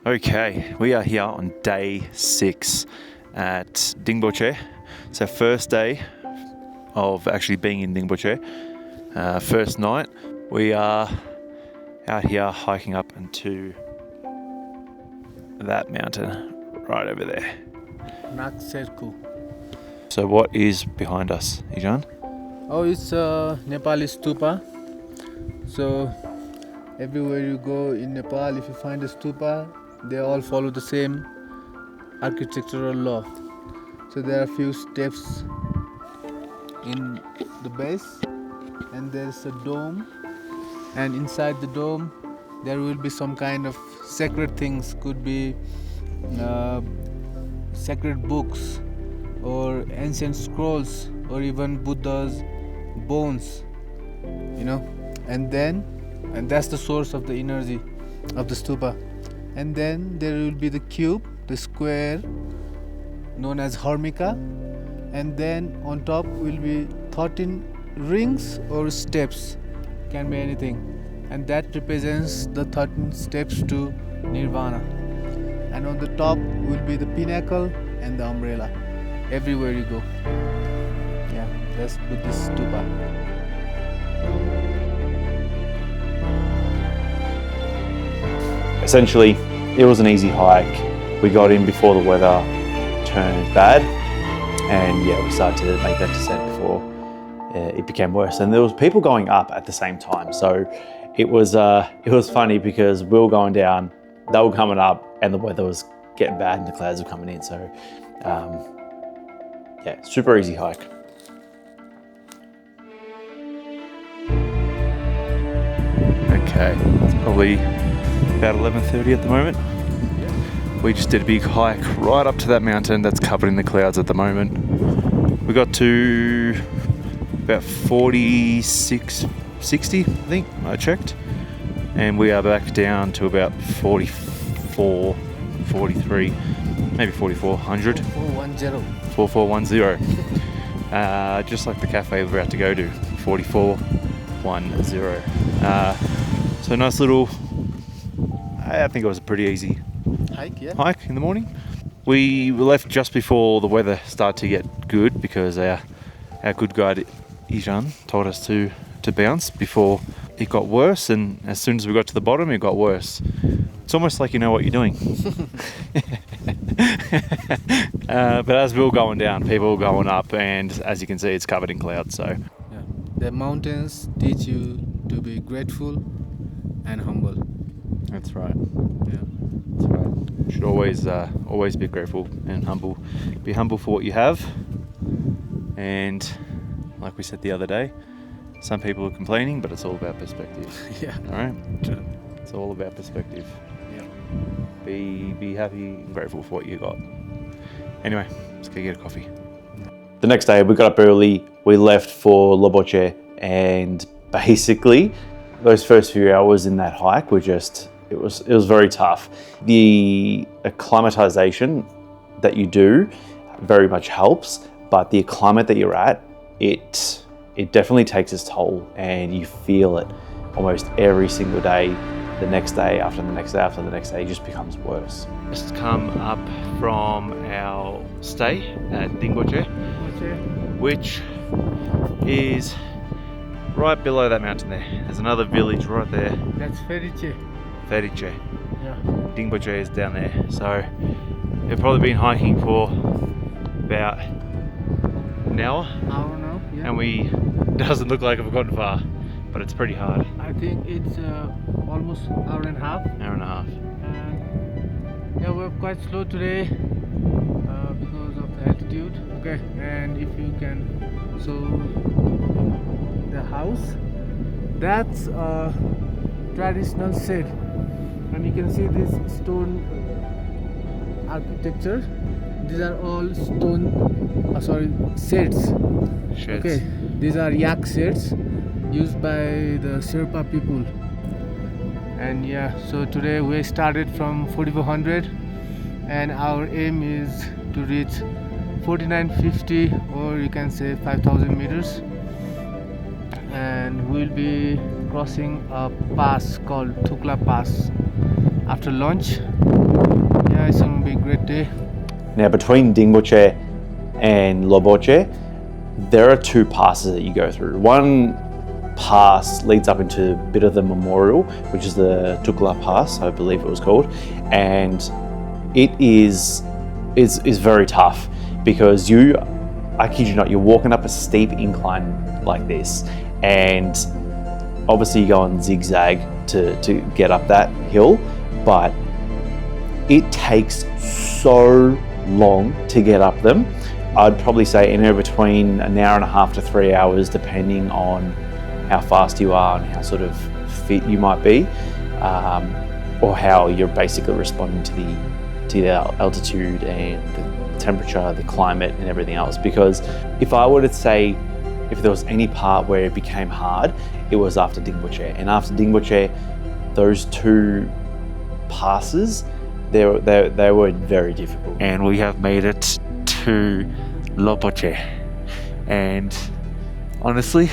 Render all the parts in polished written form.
Okay, we are here on day 6 at Dingboche. It's our first day of actually being in Dingboche. First night. We are out here hiking up into that mountain right over there. So what is behind us, Ijan? Oh, it's Nepali stupa. So everywhere you go in Nepal, if you find a stupa, they all follow the same architectural law. So there are few steps in the base, and there's a dome, and inside the dome there will be some kind of sacred things. Could be sacred books or ancient scrolls or even Buddha's bones, and that's the source of the energy of the stupa. And then there will be the cube, the square known as Harmika, and then on top will be 13 rings or steps, can be anything, and that represents the 13 steps to Nirvana. And on the top will be the pinnacle and the umbrella everywhere you go. Yeah, that's Buddhist stupa. Essentially, it was an easy hike. We got in before the weather turned bad, and we started to make that descent before it became worse. And there was people going up at the same time, so it was funny because we were going down, they were coming up, and the weather was getting bad and the clouds were coming in. So super easy hike. Okay, it's probably about 11:30 at the moment. We just did a big hike right up to that mountain that's covered in the clouds at the moment. We got to about 46, 60, I think, I checked. And we are back down to about 44, 43, maybe 4400. 4410. Just like the cafe we're about to go to, 4410. So nice little, I think it was a pretty easy hike in the morning. We left just before the weather started to get good because our good guide Ijan told us to bounce before it got worse, and as soon as we got to the bottom it got worse. It's almost like you know what you're doing. But as we were going down, people were going up, and as you can see it's covered in clouds. So the mountains teach you to be grateful and humble. That's right. Yeah, that's right. You should always be grateful and humble. Be humble for what you have. And like we said the other day, some people are complaining, but it's all about perspective. Yeah. All right. It's all about perspective. Yeah. Be happy and grateful for what you got. Anyway, let's go get a coffee. The next day, we got up early. We left for Lobuche, and basically, those first few hours in that hike were just. It was very tough. The acclimatization that you do very much helps, but the climate that you're at, it definitely takes its toll, and you feel it almost every single day. The next day, after the next day, after the next day, it just becomes worse. Just come up from our stay at Dingboche, which is right below that mountain there. There's another village right there. That's Feriche. Yeah. Dingboche is down there. So we've probably been hiking for about an hour. Hour now, yeah. And doesn't look like we've gotten far, but it's pretty hard. I think it's almost hour and a half. Hour and a half. And we're quite slow today because of the altitude. Okay, and if you can, so the house, that's a traditional shed, and you can see this stone architecture. These are all stone, sheds. Okay, these are yak sheds used by the Sherpa people. And so today we started from 4400, and our aim is to reach 4950, or you can say 5000 meters. And we'll be crossing a pass called Thukla Pass. after lunch. Yeah, it's gonna be a great day. Now between Dingboche and Lobuche, there are two passes that you go through. One pass leads up into a bit of the memorial, which is the Tukla Pass, I believe it was called, and it is very tough because I kid you not, you're walking up a steep incline like this, and obviously you go on zigzag to get up that hill, but it takes so long to get up them. I'd probably say anywhere between an hour and a half to 3 hours, depending on how fast you are and how sort of fit you might be, or how you're basically responding to the altitude and the temperature, the climate and everything else. Because if I were to say, if there was any part where it became hard, it was after Dingboche. And after Dingboche, those two passes, they were very difficult. And we have made it to Lobuche, and honestly,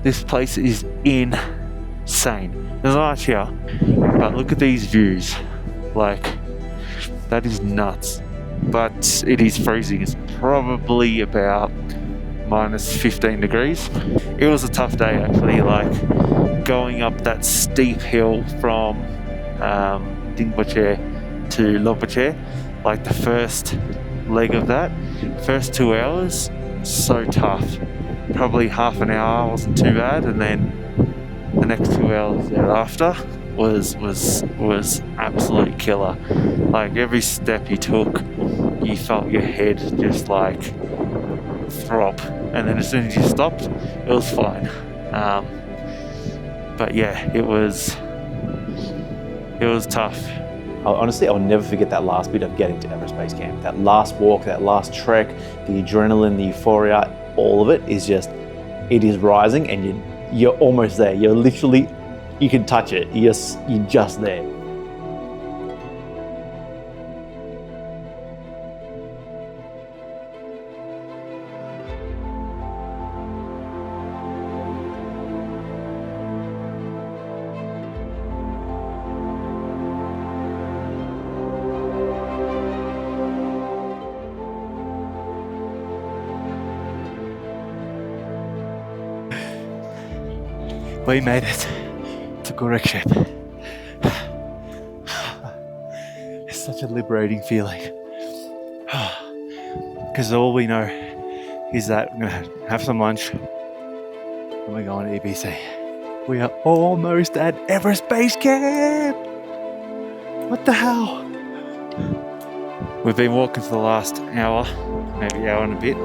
this place is insane. There's not much here, but look at these views. Like, that is nuts. But it is freezing. It's probably about minus 15 degrees. It was a tough day actually, like going up that steep hill from Dingboche to Lobuche. Like the first leg of that, first 2 hours, so tough. Probably half an hour wasn't too bad, and then the next 2 hours thereafter was absolute killer. Like every step you took, you felt your head just like throb, and then as soon as you stopped, it was fine. But yeah, it was tough. Honestly, I'll never forget that last bit of getting to Everest Base Camp. That last walk, that last trek, the adrenaline, the euphoria, all of it is just, it is rising, and you're almost there. You're literally, you can touch it. You're just there. We made it to Gorak, Shep. It's such a liberating feeling. Because all we know is that we're going to have some lunch and we're going to EBC. We are almost at Everest Base Camp! What the hell? We've been walking for the last hour, maybe hour and a bit,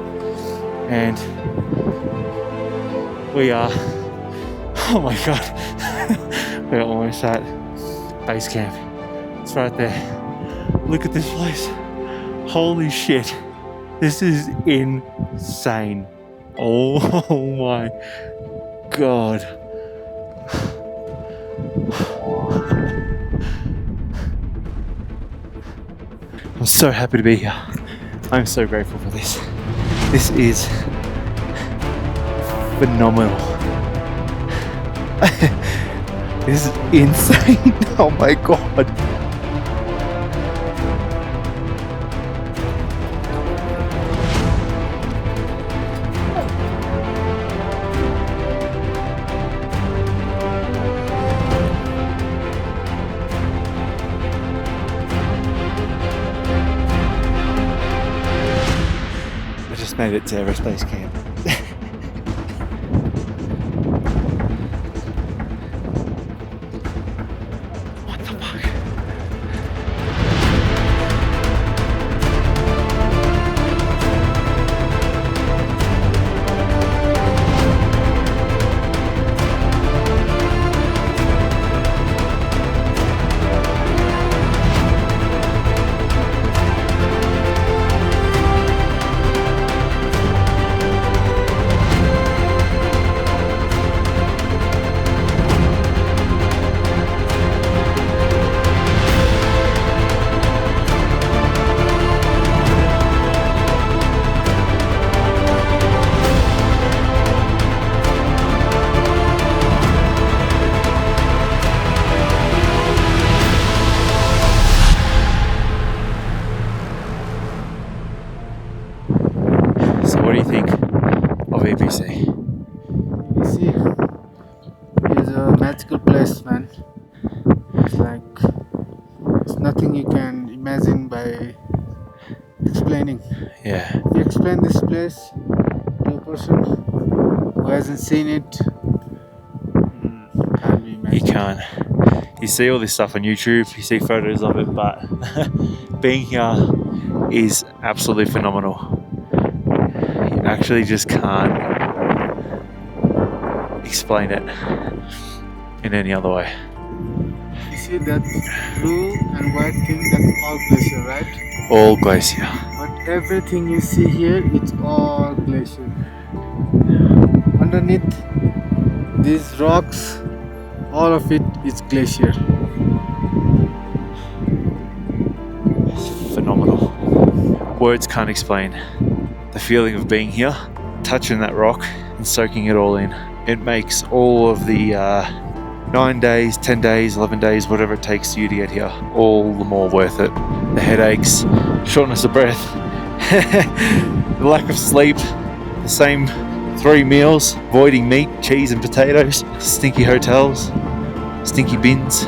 and we are, oh my god, we're almost at base camp. It's right there. Look at this place. Holy shit. This is insane. Oh my god. I'm so happy to be here. I'm so grateful for this. This is phenomenal. This is insane. Oh my god. I just made it to Everest Base Camp. What the fuck? magical place, man. It's like it's nothing you can imagine by explaining. Yeah. If you explain this place to a person who hasn't seen it, can't be You imagined. can't. You see all this stuff on YouTube, you see photos of it, but being here is absolutely phenomenal. You actually just can't explain it in any other way. You see that blue and white thing? That's all glacier, right? All glacier. But everything you see here, it's all glacier. Underneath these rocks, all of it is glacier. It's phenomenal. Words can't explain the feeling of being here, touching that rock and soaking it all in. It makes all of the 9 days, 10 days, 11 days, whatever it takes you to get here, all the more worth it. The headaches, shortness of breath, the lack of sleep, the same 3 meals, avoiding meat, cheese and potatoes, stinky hotels, stinky bins,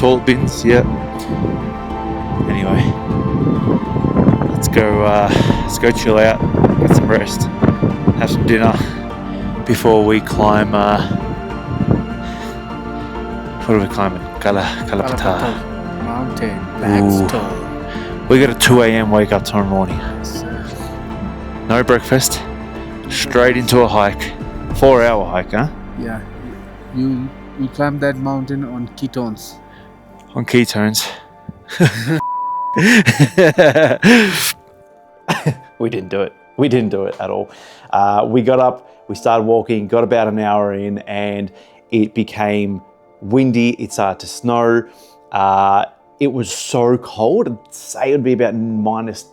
toilet bins, yeah. Anyway, let's go chill out, get some rest, have some dinner before we climb, what are we climbing? Kalapata. Mountain, Ooh. Blackstone. We got a 2 a.m. wake up tomorrow morning. No breakfast, straight into a hike. 4-hour hike, huh? Yeah, you climb that mountain on ketones. On ketones. We didn't do it. We didn't do it at all. We got up, we started walking, got about an hour in, and it became windy. It started to snow. It was so cold. I'd say it would be about minus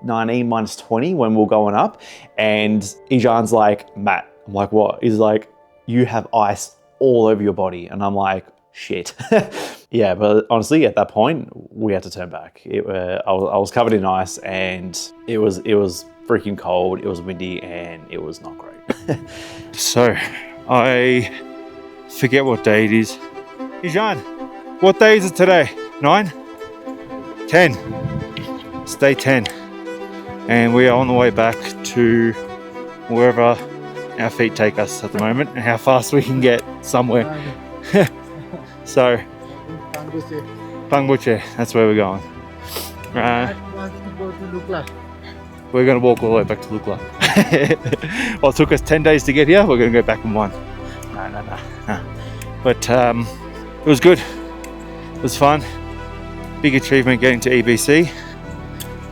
19, minus 20 when we were going up. And Ijan's like, Matt. I'm like, what? He's like, you have ice all over your body. And I'm like, shit. Yeah, but honestly, at that point, we had to turn back. I was covered in ice, and it was freaking cold. It was windy, and it was not great. So, I forget what day it is. Ijan, what day is it today? 9? 10. It's day 10. And we are on the way back to wherever our feet take us at the moment, and how fast we can get somewhere. So, Dingboche, that's where we're going. We're going to walk all the way back to Lukla. Well, it took us 10 days to get here. We're going to go back in 1. No. But it was good. It was fun. Big achievement getting to EBC.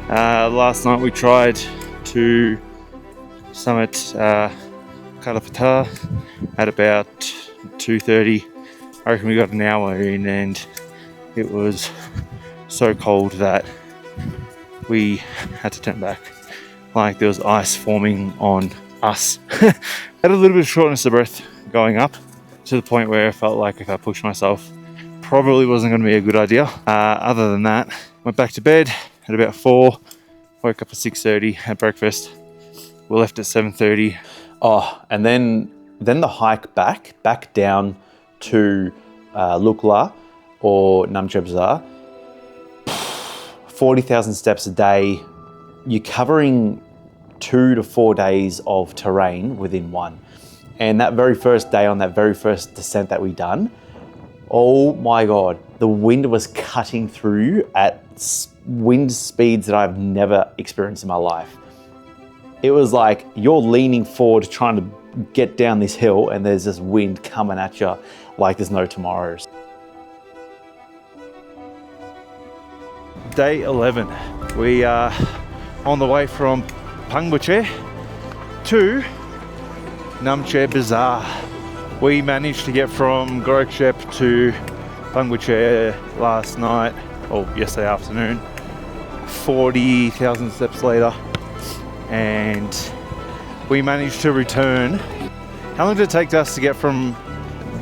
Last night we tried to summit Kalapata at about 2:30. I reckon we got an hour in, and it was so cold that we had to turn back. Like there was ice forming on us. Had a little bit of shortness of breath going up, to the point where I felt like if I pushed myself, probably wasn't going to be a good idea. Other than that, went back to bed at about 4, woke up at 6:30, had breakfast. We left at 7:30. Oh, and then the hike back down to Lukla or Namche Bazaar, 40,000 steps a day. You're covering 2 to 4 days of terrain within one. And that very first day, on that very first descent that we done, oh my God, the wind was cutting through at wind speeds that I've never experienced in my life. It was like you're leaning forward trying to get down this hill, and there's this wind coming at you like there's no tomorrows. Day 11. We are on the way from Dingboche to Namche Bazaar. We managed to get from Gorak Shep to Dingboche last night, or yesterday afternoon, 40,000 steps later, and we managed to return. How long did it take us to get from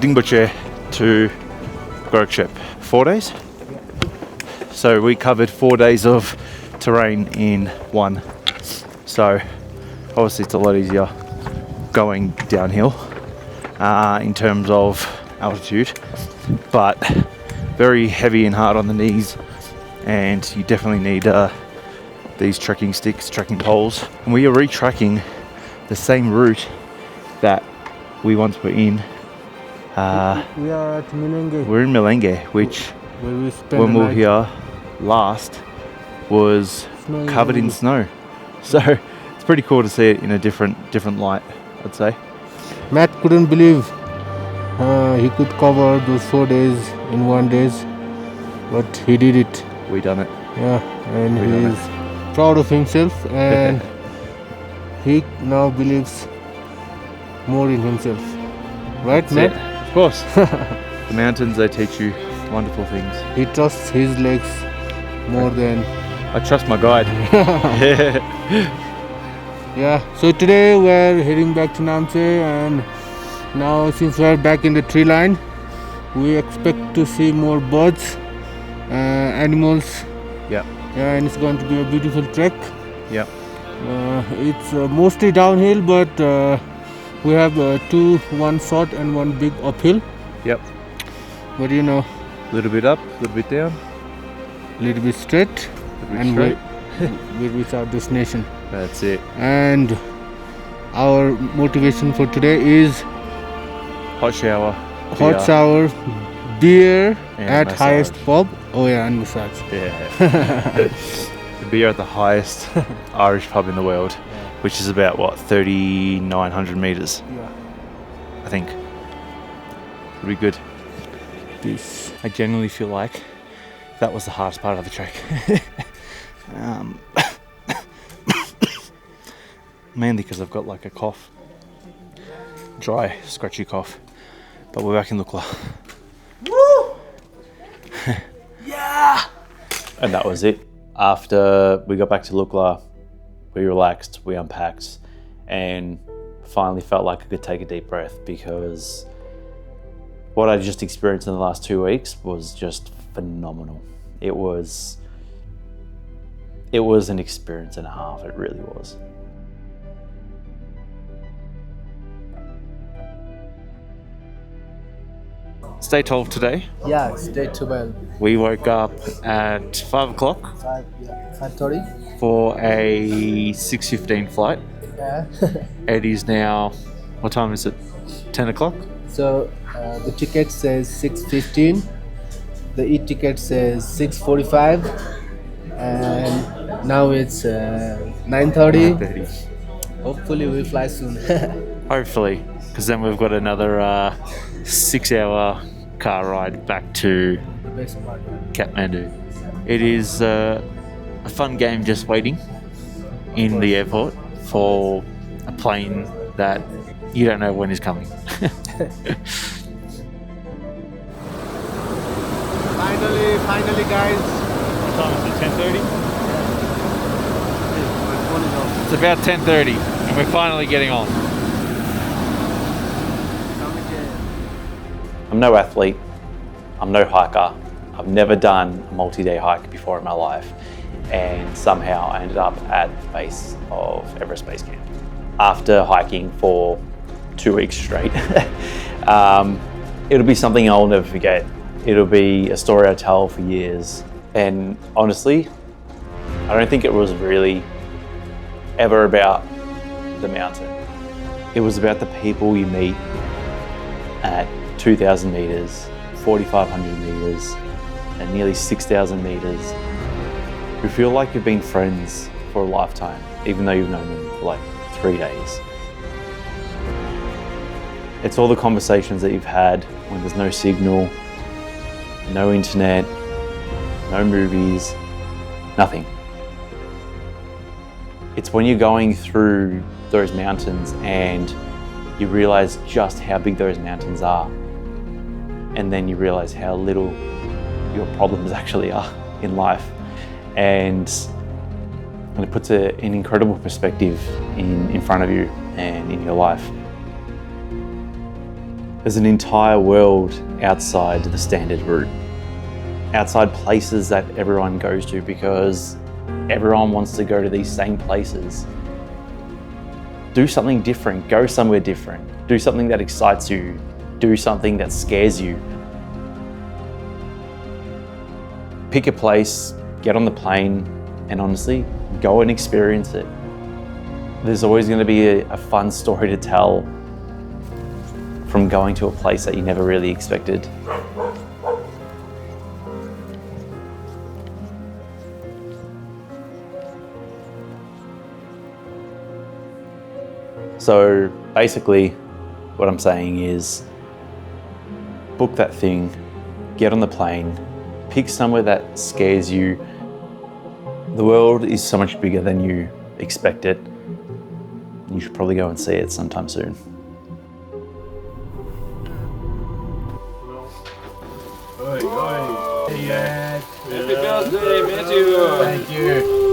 Dingboche to Gorak Shep? 4 days? So we covered 4 days of terrain in one. So obviously it's a lot easier going downhill. in terms of altitude, but very heavy and hard on the knees, and you definitely need these trekking sticks, trekking poles. And we are retracking the same route that we once were in. We are at Milenge, We're in Milenge, which where we spent when the we were night. here last was Snowy covered in Milenge. snow. So it's pretty cool to see it in a different light, I'd say. Matt couldn't believe he could cover those 4 days in 1 day, but he did it. We done it. Yeah, and We he done is proud of himself, and he now believes more in himself. Right, That's Matt? it. Of course. The mountains, they teach you wonderful things. He trusts his legs more than. I trust my guide. Yeah, so today we're heading back to Namche, and now since we're back in the tree line, we expect to see more birds, animals. Yep. Yeah, and it's going to be a beautiful trek. Yep. It's mostly downhill, but we have one short and one big uphill. Yep. But you know, A little bit up, a little bit down, little bit straight, a little bit and straight. we reach our destination. That's it. And our motivation for today is Hot shower. hot beer, shower, beer and at massage. highest pub. Oh yeah, and massage. Yeah. The beer at the highest Irish pub in the world, which is about what, 3,900 meters, Yeah. I think. It'll be good. Peace. I genuinely feel like that was the hardest part of the trek. Mainly because I've got like a cough, dry, scratchy cough. But we're back in Lukla. Woo! Yeah! And that was it. After we got back to Lukla, we relaxed, we unpacked, and finally felt like I could take a deep breath, because what I just experienced in the last 2 weeks was just phenomenal. It was an experience and a half, it really was. It's day 12 today. Yeah, it's day 12. We woke up at 5 o'clock 5:30. for a 6:15 flight. Yeah. It is now, what time is it? 10 o'clock? So the ticket says 6:15. The e-ticket says 6:45, and now it's 9:30. 9:30. Hopefully we fly soon. Hopefully, because then we've got another 6-hour car ride back to The best part. Kathmandu. It is a fun game just waiting in the airport for a plane that you don't know when is coming. Finally, guys. What time is it? 10:30? My phone is off. It's about 10:30 and we're finally getting on. I'm no athlete, I'm no hiker, I've never done a multi-day hike before in my life, and somehow I ended up at the base of Everest Base Camp. After hiking for 2 weeks straight, it'll be something I'll never forget. It'll be a story I tell for years, and honestly, I don't think it was really ever about the mountain. It was about the people you meet at 2,000 meters, 4,500 meters, and nearly 6,000 meters, who feel like you've been friends for a lifetime, even though you've known them for like 3 days. It's all the conversations that you've had when there's no signal, no internet, no movies, nothing. It's when you're going through those mountains and you realize just how big those mountains are, and then you realize how little your problems actually are in life, and it puts an incredible perspective in front of you and in your life. There's an entire world outside the standard route, outside places that everyone goes to because everyone wants to go to these same places. do something different, go somewhere different, do something that excites you, do something that scares you. Pick a place, get on the plane, and honestly, go and experience it. There's always going to be a fun story to tell from going to a place that you never really expected. So basically, what I'm saying is book that thing, get on the plane, pick somewhere that scares you. The world is so much bigger than you expect it. You should probably go and see it sometime soon. Oi, oi. Hey, Happy birthday, Matthew! Thank you.